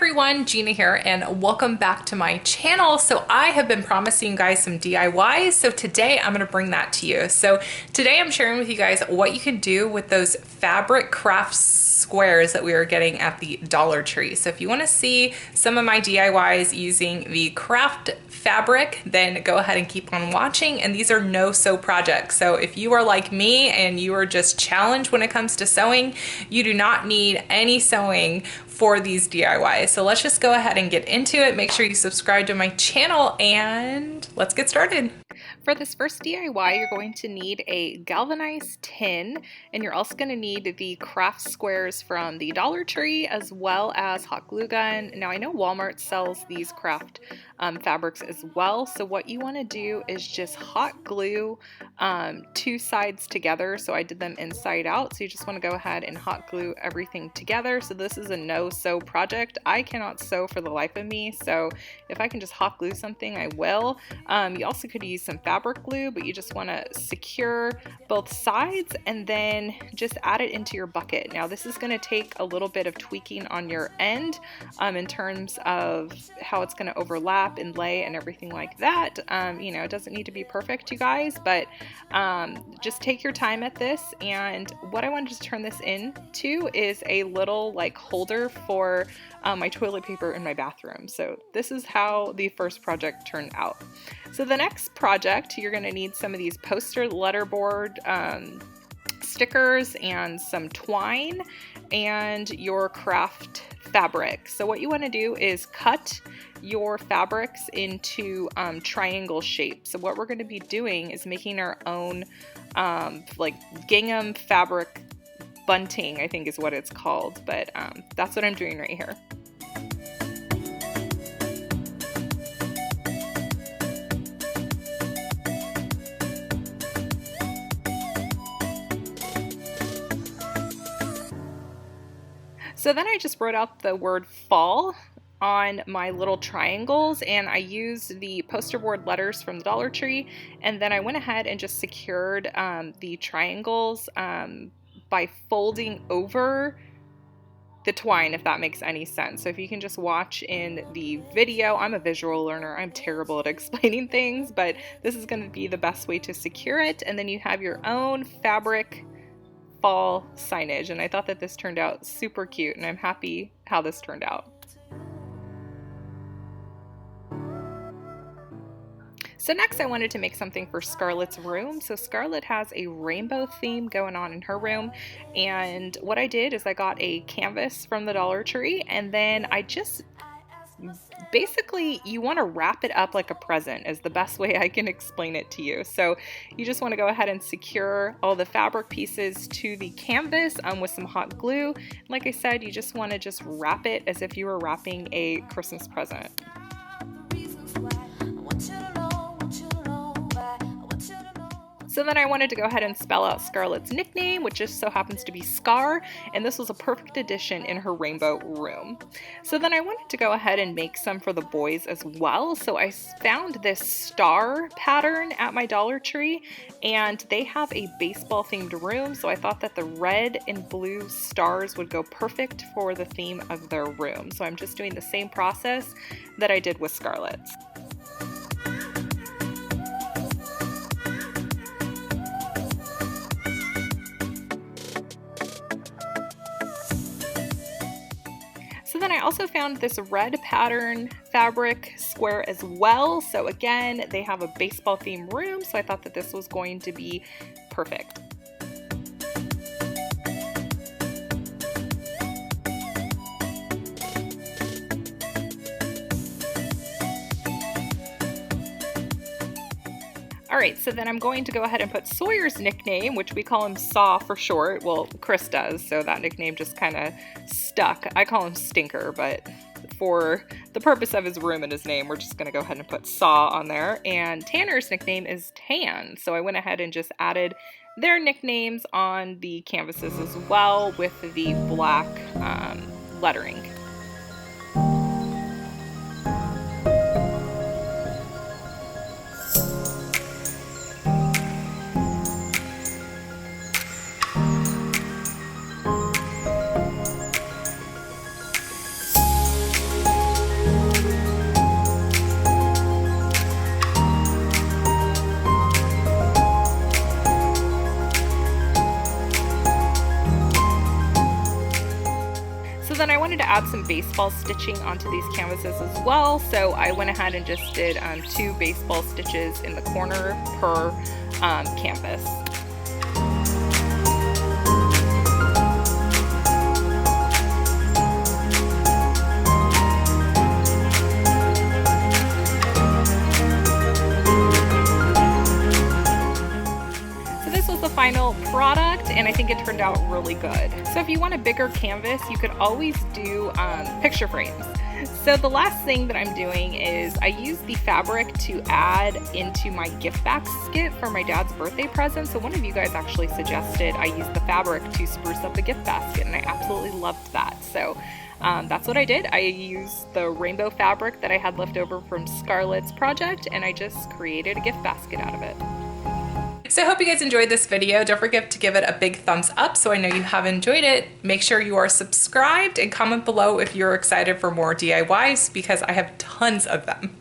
everyone, Gina here, and welcome back to my channel. So I have been promising you guys some DIYs, so today I'm going to bring that to you. So today I'm sharing with you guys what you can do with those fabric craft squares that we are getting at the Dollar Tree. So if you want to see some of my DIYs using the craft fabric, then go ahead and keep on watching. And these are no sew projects. So if you are like me and you are just challenged when it comes to sewing, you do not need any sewing for these DIYs. So let's just go ahead and get into it. Make sure you subscribe to my channel and let's get started. For this first DIY, you're going to need a galvanized tin, and you're also going to need the craft squares from the Dollar Tree as well as hot glue gun. Now I know Walmart sells these craft fabrics as well, so what you want to do is just hot glue two sides together. So I did them inside out, so you just want to go ahead and hot glue everything together. So this is a no sew project. I cannot sew for the life of me, so if I can just hot glue something, I will. You also could use some fabric glue, but you just want to secure both sides and then just add it into your bucket. Now this is going to take a little bit of tweaking on your end in terms of how it's going to overlap and lay and everything like that. You know, it doesn't need to be perfect, you guys, but just take your time at this. And what I wanted to turn this into is a little like holder for my toilet paper in my bathroom. So this is how the first project turned out. So the next project, you're going to need some of these poster letterboard stickers and some twine and your craft fabric. So what you want to do is cut your fabrics into triangle shapes. So what we're going to be doing is making our own like gingham fabric bunting, I think is what it's called, but that's what I'm doing right here. So then I just wrote out the word fall on my little triangles, and I used the poster board letters from the Dollar Tree, and then I went ahead and just secured the triangles by folding over the twine, if that makes any sense. So if you can just watch in the video, I'm a visual learner, I'm terrible at explaining things, but this is going to be the best way to secure it. And then you have your own fabric fall signage, and I thought that this turned out super cute, and I'm happy how this turned out. So next I wanted to make something for Scarlett's room. So Scarlett has a rainbow theme going on in her room, and what I did is I got a canvas from the Dollar Tree, and then I just basically, you want to wrap it up like a present is the best way I can explain it to you. So you just want to go ahead and secure all the fabric pieces to the canvas with some hot glue. Like I said, you just want to just wrap it as if you were wrapping a Christmas present. So then I wanted to go ahead and spell out Scarlett's nickname, which just so happens to be Scar, and this was a perfect addition in her rainbow room. So then I wanted to go ahead and make some for the boys as well. So I found this star pattern at my Dollar Tree, and they have a baseball themed room, so I thought that the red and blue stars would go perfect for the theme of their room. So I'm just doing the same process that I did with Scarlett's. So then I also found this red pattern fabric square as well. So again, they have a baseball themed room, so I thought that this was going to be perfect. Alright, so then I'm going to go ahead and put Sawyer's nickname, which we call him Saw for short. Well, Chris does, so that nickname just kind of stuck. I call him Stinker, but for the purpose of his room and his name, we're just going to go ahead and put Saw on there. And Tanner's nickname is Tan, so I went ahead and just added their nicknames on the canvases as well with the black lettering. to add some baseball stitching onto these canvases as well, so I went ahead and just did 2 baseball stitches in the corner per canvas. The final product, and I think it turned out really good. So if you want a bigger canvas, you could always do picture frames. So the last thing that I'm doing is I use the fabric to add into my gift basket for my dad's birthday present. So one of you guys actually suggested I use the fabric to spruce up the gift basket, and I absolutely loved that. So that's what I did. I used the rainbow fabric that I had left over from Scarlett's project, and I just created a gift basket out of it. So I hope you guys enjoyed this video. Don't forget to give it a big thumbs up so I know you have enjoyed it. Make sure you are subscribed and comment below if you're excited for more DIYs because I have tons of them.